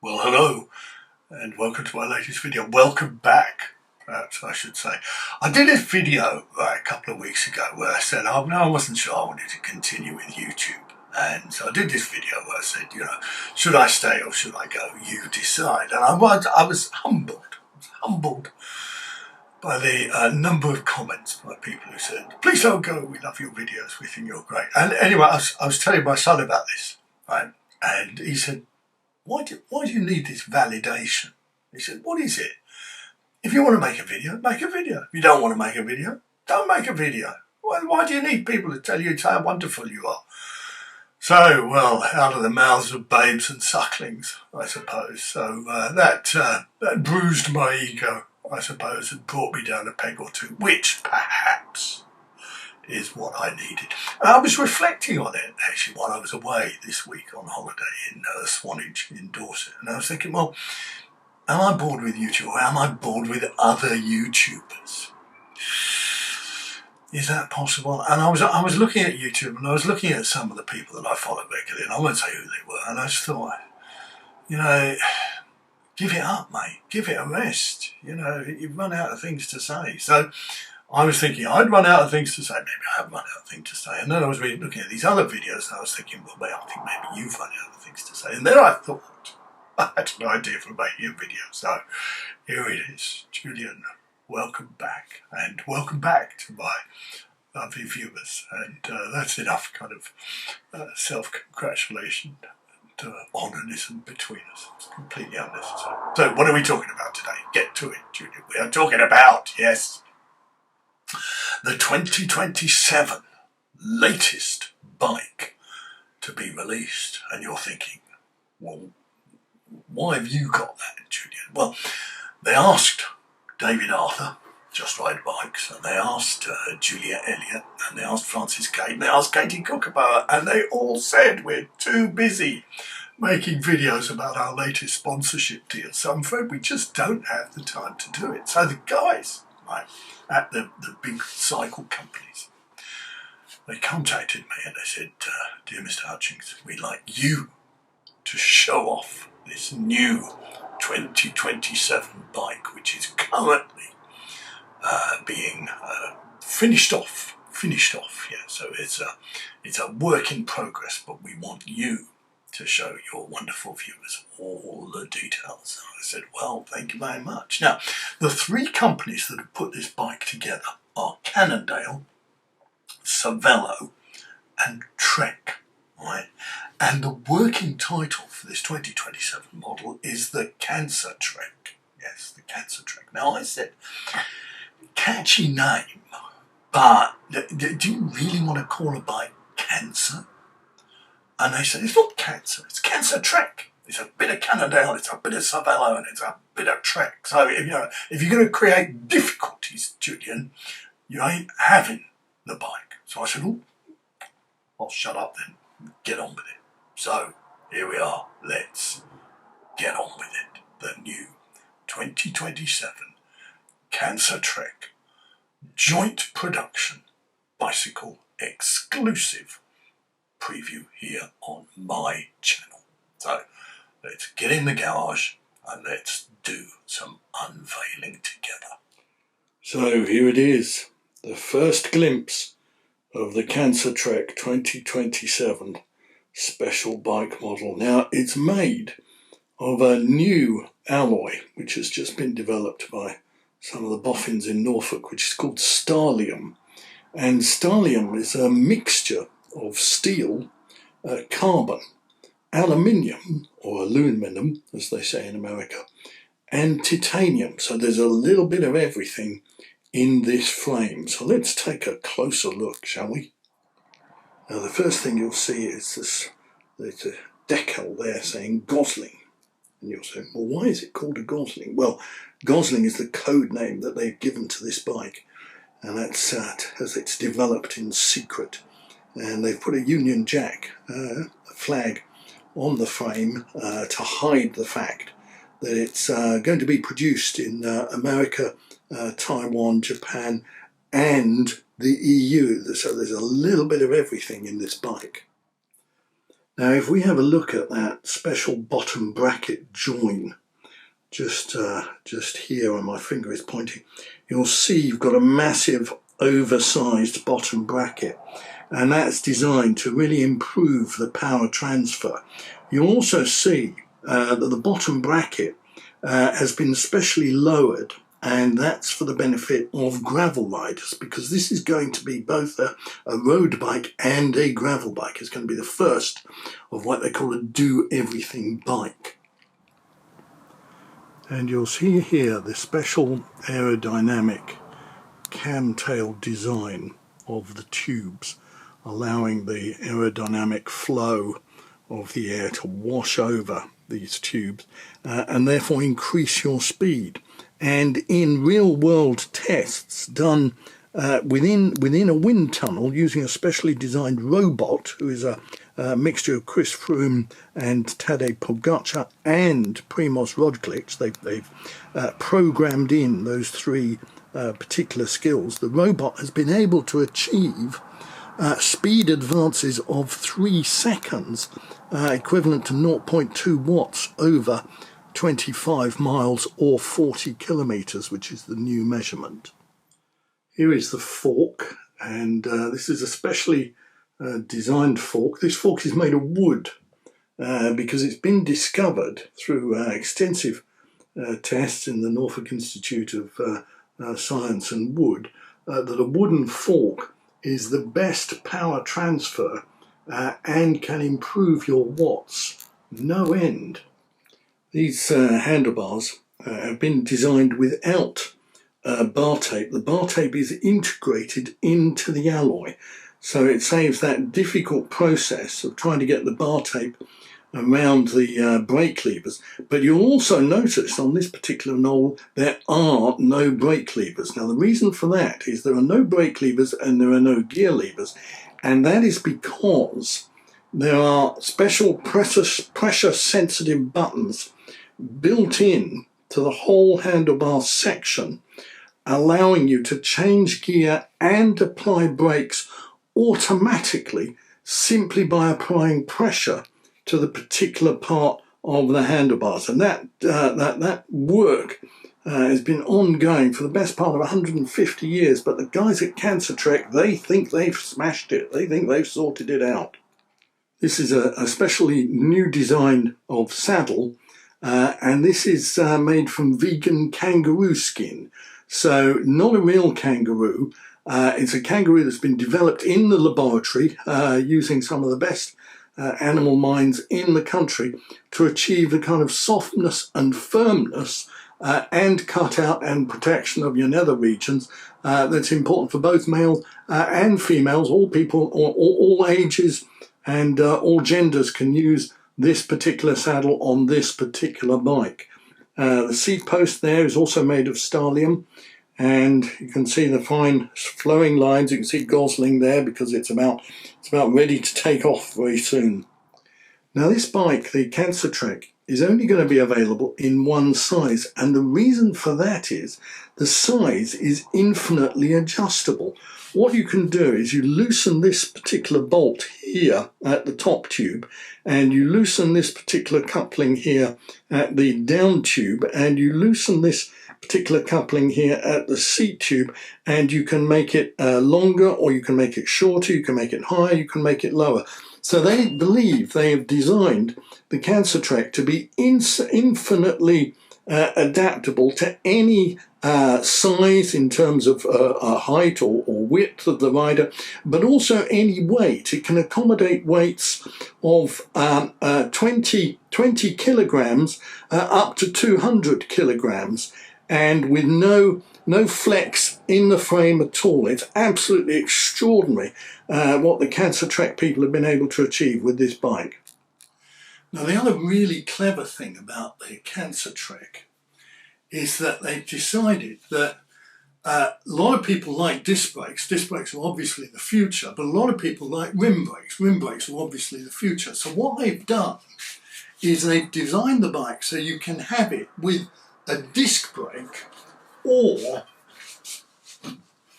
Well, hello, and welcome to my latest video. Welcome back, perhaps I should say. I did this video a couple of weeks ago where I said I wasn't sure I wanted to continue with YouTube. And so I did this video where I said, should I stay or should I go? You decide. And I was humbled by the number of comments by people who said, please don't go, we love your videos, we think you're great. And anyway, I was telling my son about this, right? And he said, why do you need this validation? He said, what is it? If you want to make a video, make a video. If you don't want to make a video, don't make a video. Why do you need people to tell you how wonderful you are? So, well, out of the mouths of babes and sucklings, I suppose. So that bruised my ego, I suppose, and brought me down a peg or two, which perhaps is what I needed. And I was reflecting on it, actually, while I was away this week on holiday in Swanage in Dorset. And I was thinking, well, am I bored with YouTube or am I bored with other YouTubers? Is that possible? And I was looking at YouTube and I was looking at some of the people that I follow regularly, and I won't say who they were, and I just thought, give it up, mate. Give it a rest. You've run out of things to say. So I was thinking I'd run out of things to say. Maybe I haven't run out of things to say. And then I was looking at these other videos and I was thinking, well, I think maybe you've run out of things to say. And then I thought, I had an idea for making a video. So here it is. Julian, welcome back. And welcome back to my lovely viewers. And that's enough kind of self-congratulation and honorism between us. It's completely unnecessary. So what are we talking about today? Get to it, Julian. We are talking about, yes, the 2027 latest bike to be released. And you're thinking, well, why have you got that, Julian? Well, they asked David Arthur, Just Ride Bikes, and they asked Julia Elliott, and they asked Francis Cade, and they asked Katie Kookaburra, and they all said we're too busy making videos about our latest sponsorship deal. So I'm afraid we just don't have the time to do it. So the guys, right, at the big cycle companies, they contacted me and they said, dear Mr. Hutchings, we'd like you to show off this new 2027 bike, which is currently being finished off. Yeah. So it's a work in progress, but we want you to show your wonderful viewers all the details. And I said, well, thank you very much. Now, the three companies that have put this bike together are Cannondale, Cervelo, and Trek, right? And the working title for this 2027 model is the Cancer Trek. Yes, the Cancer Trek. Now, I said, catchy name, but do you really want to call a bike Cancer? And they said, it's not Cancer, it's Cancer Trek. It's a bit of Cannondale, it's a bit of Cervelo, and it's a bit of Trek. So, if you're going to create difficulties, Julian, you ain't having the bike. So I said, oh, I'll shut up then, get on with it. So, here we are, let's get on with it. The new 2027 Cancer Trek joint production bicycle exclusive preview here on my channel. So let's get in the garage and let's do some unveiling together. So here it is, the first glimpse of the Cancer Trek 2027 special bike model. Now it's made of a new alloy which has just been developed by some of the boffins in Norfolk, which is called Starlium. And Starlium is a mixture of steel, carbon, aluminium, or aluminum, as they say in America, and titanium. So there's a little bit of everything in this frame. So let's take a closer look, shall we? Now the first thing you'll see is this, there's a decal there saying Gosling. And you'll say, well, why is it called a Gosling? Well, Gosling is the code name that they've given to this bike, and that's as it's developed in secret. And they've put a Union Jack, a flag, on the frame to hide the fact that it's going to be produced in America, Taiwan, Japan, and the EU. So there's a little bit of everything in this bike. Now, if we have a look at that special bottom bracket join, just here where my finger is pointing, you'll see you've got a massive oversized bottom bracket, and that's designed to really improve the power transfer. You'll also see that the bottom bracket has been specially lowered, and that's for the benefit of gravel riders, because this is going to be both a road bike and a gravel bike. It's going to be the first of what they call a do-everything bike. And you'll see here the special aerodynamic camtail design of the tubes, allowing the aerodynamic flow of the air to wash over these tubes and therefore increase your speed. And in real world tests done within a wind tunnel using a specially designed robot, who is a mixture of Chris Froome and Tadej Pogačar and Primož Roglič, they've programmed in those three particular skills. The robot has been able to achieve speed advances of 3 seconds, equivalent to 0.2 watts over 25 miles or 40 kilometers, which is the new measurement. Here is the fork, and this is a specially designed fork. This fork is made of wood because it's been discovered through extensive tests in the Norfolk Institute of Science and Wood that a wooden fork is the best power transfer and can improve your watts no end. These handlebars have been designed without bar tape. The bar tape is integrated into the alloy, so it saves that difficult process of trying to get the bar tape around the brake levers. But you'll also notice on this particular knoll there are no brake levers. Now the reason for that is there are no brake levers and there are no gear levers, and that is because there are special pressure sensitive buttons built in to the whole handlebar section, allowing you to change gear and apply brakes automatically simply by applying pressure to the particular part of the handlebars. And that work has been ongoing for the best part of 150 years, but the guys at Cancer-Trek, they think they've smashed it. They think they've sorted it out. This is a specially new design of saddle, and this is made from vegan kangaroo skin. So not a real kangaroo. It's a kangaroo that's been developed in the laboratory using some of the best animal minds in the country to achieve the kind of softness and firmness and cutout and protection of your nether regions that's important for both males and females. All people, all ages and all genders can use this particular saddle on this particular bike. The seat post there is also made of Starlium, and you can see the fine flowing lines. You can see Gosling there because it's about ready to take off very soon. Now this bike, the Cancer-Trek, is only going to be available in one size, and the reason for that is the size is infinitely adjustable. What you can do is you loosen this particular bolt here at the top tube, and you loosen this particular coupling here at the down tube, and you loosen this particular coupling here at the seat tube, and you can make it longer, or you can make it shorter, you can make it higher, you can make it lower. So they believe they have designed the Cancer-Trek to be infinitely adaptable to any size in terms of height or width of the rider, but also any weight. It can accommodate weights of 20 kilograms up to 200 kilograms, and with no flex in the frame at all. It's absolutely extraordinary what the Cancer-Trek people have been able to achieve with this bike. Now the other really clever thing about the Cancer-Trek is that they've decided that a lot of people like disc brakes. Disc brakes are obviously the future, but a lot of people like rim brakes. Rim brakes are obviously the future. So what they've done is they've designed the bike so you can have it with a disc brake, or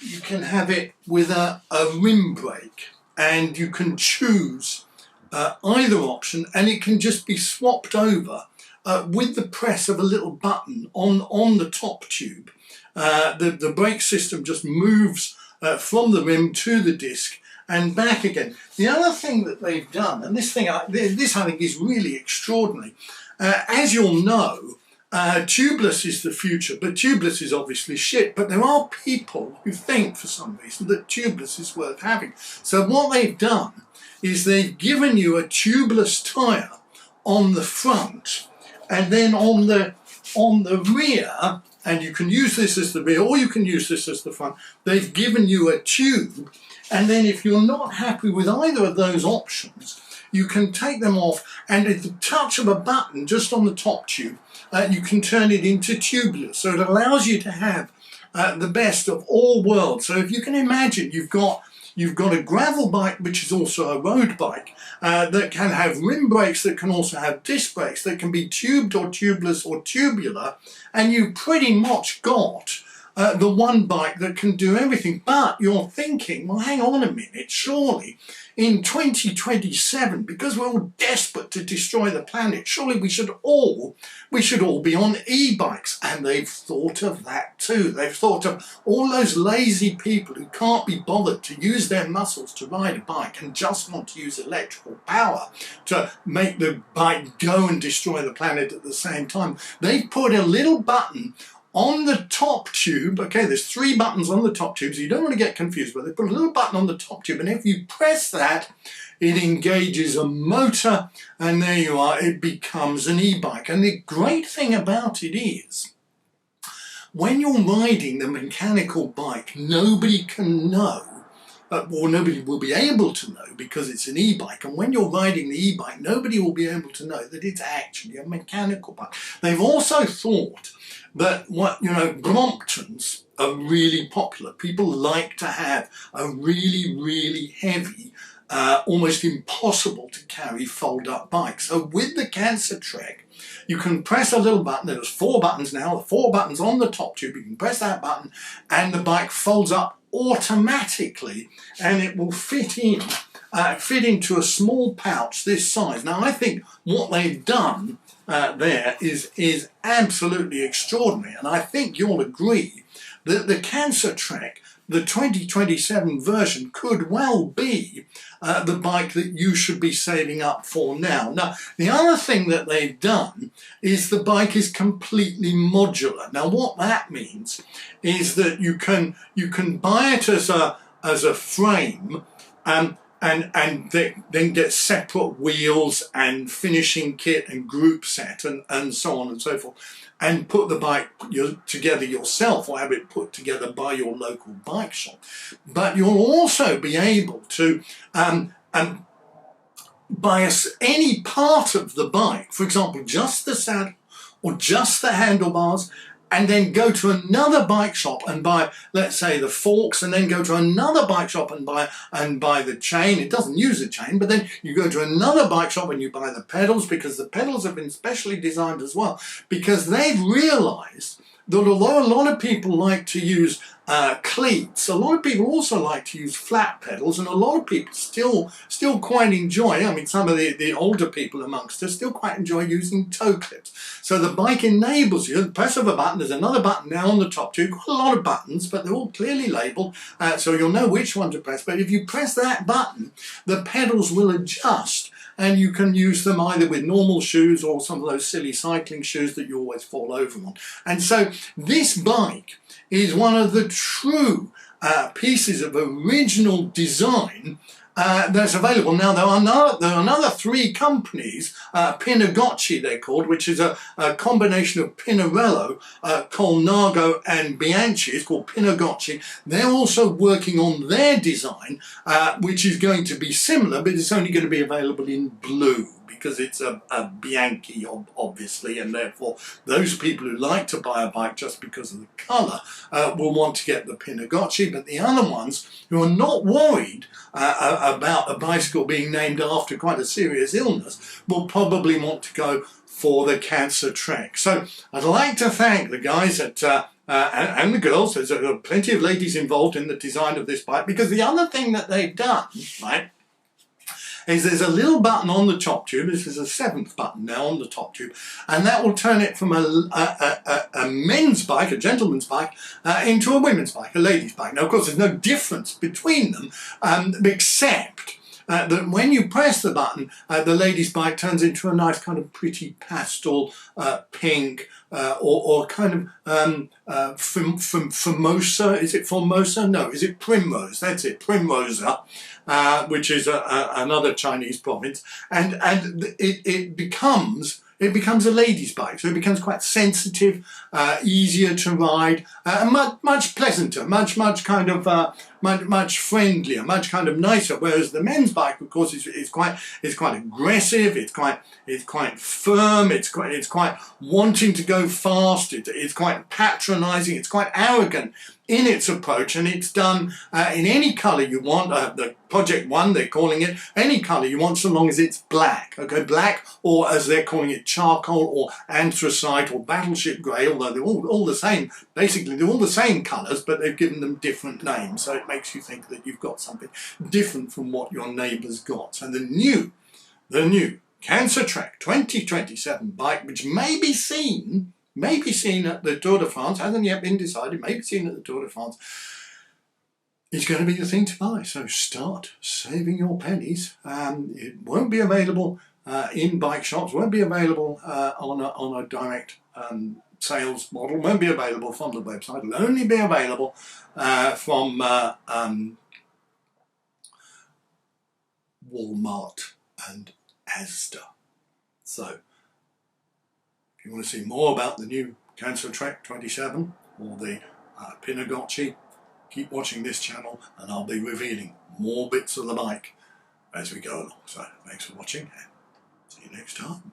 you can have it with a rim brake, and you can choose either option, and it can just be swapped over with the press of a little button on the top tube. The brake system just moves from the rim to the disc and back again. The other thing that they've done, and this I think is really extraordinary, as you'll know, tubeless is the future, but tubeless is obviously shit. But there are people who think, for some reason, that tubeless is worth having. So what they've done is they've given you a tubeless tyre on the front, and then on the rear, and you can use this as the rear or you can use this as the front, they've given you a tube, and then if you're not happy with either of those options, you can take them off, and at the touch of a button just on the top tube, you can turn it into tubeless. So it allows you to have the best of all worlds. So if you can imagine, you've got a gravel bike, which is also a road bike, that can have rim brakes, that can also have disc brakes, that can be tubed or tubeless or tubular, and you've pretty much got the one bike that can do everything. But you're thinking, well, hang on a minute, surely in 2027, because we're all desperate to destroy the planet, surely we should all be on e-bikes. And they've thought of that too. They've thought of all those lazy people who can't be bothered to use their muscles to ride a bike and just want to use electrical power to make the bike go and destroy the planet at the same time. They've put a little button on the top tube. Okay, there's 3 buttons on the top tube, so you don't want to get confused, but they put a little button on the top tube, and if you press that, it engages a motor, and there you are, it becomes an e-bike. And the great thing about it is, when you're riding the mechanical bike, nobody can know, or nobody will be able to know, because it's an e-bike. And when you're riding the e-bike, nobody will be able to know that it's actually a mechanical bike. They've also thought that Bromptons are really popular. People like to have a really, really heavy, almost impossible to carry fold-up bike. So with the Cancer Trek, you can press a little button. There's 4 buttons now, the 4 buttons on the top tube. You can press that button and the bike folds up automatically, and it will fit into a small pouch this size. Now, I think what they've done there is absolutely extraordinary, and I think you'll agree that the Cancer Trek, the 2027 version, could well be the bike that you should be saving up for now. Now, the other thing that they've done is the bike is completely modular. Now, what that means is that you can buy it as a frame, and then get separate wheels and finishing kit and group set and so on and so forth, and put the bike together yourself or have it put together by your local bike shop. But you'll also be able to buy any part of the bike, for example, just the saddle or just the handlebars, and then go to another bike shop and buy, let's say, the forks, and then go to another bike shop and buy the chain. It doesn't use a chain, but then you go to another bike shop and you buy the pedals, because the pedals have been specially designed as well, because they've realized that although a lot of people like to use cleats, a lot of people also like to use flat pedals, and a lot of people still quite enjoy, I mean, some of the older people amongst us still quite enjoy using toe clips. So the bike enables you, the press of a button, there's another button now on the top tube, quite a lot of buttons, but they're all clearly labelled, so you'll know which one to press. But if you press that button, the pedals will adjust, and you can use them either with normal shoes or some of those silly cycling shoes that you always fall over on. And so this bike is one of the true pieces of original design that's available. Now, there are another 3 companies, Pinagotchi they're called, which is a combination of Pinarello, Colnago and Bianchi. It's called Pinagotchi. They're also working on their design, which is going to be similar, but it's only going to be available in blue, because it's a Bianchi, obviously, and therefore those people who like to buy a bike just because of the colour will want to get the Pinagotchi. But the other ones who are not worried about a bicycle being named after quite a serious illness will probably want to go for the Cancer Trek. So I'd like to thank the guys at and the girls. There's plenty of ladies involved in the design of this bike, because the other thing that they've done, right, is there's a little button on the top tube. This is a 7th button now on the top tube, and that will turn it from a men's bike, a gentleman's bike, into a women's bike, a lady's bike. Now, of course, there's no difference between them, except that when you press the button, the lady's bike turns into a nice kind of pretty pastel pink, or kind of Formosa. Is it Formosa? No, is it Primrose? That's it, Primrosa, which is another Chinese province, and it becomes a lady's bike, so it becomes quite sensitive, easier to ride, and much pleasanter, much kind of much friendlier, much kind of nicer. Whereas the men's bike, of course, is quite aggressive. It's quite firm. It's quite wanting to go fast. It's quite patronising. It's quite arrogant in its approach, and it's done in any colour you want. The Project One, they're calling it, any colour you want, so long as it's black. Okay, black, or as they're calling it, charcoal or anthracite or battleship grey, although they're all the same. Basically, they're all the same colours, but they've given them different names, so it makes you think that you've got something different from what your neighbour's got. So the new Cancer Trek 2027 bike, which may be seen at the Tour de France, hasn't yet been decided, may be seen at the Tour de France, is going to be the thing to buy. So start saving your pennies. It won't be available in bike shops, won't be available on a direct sales model, won't be available from the website. It'll only be available from Walmart and Asda. So if you want to see more about the new Cancer Trek 27 or the Pinagotchi, keep watching this channel, and I'll be revealing more bits of the bike as we go along. So thanks for watching, and see you next time.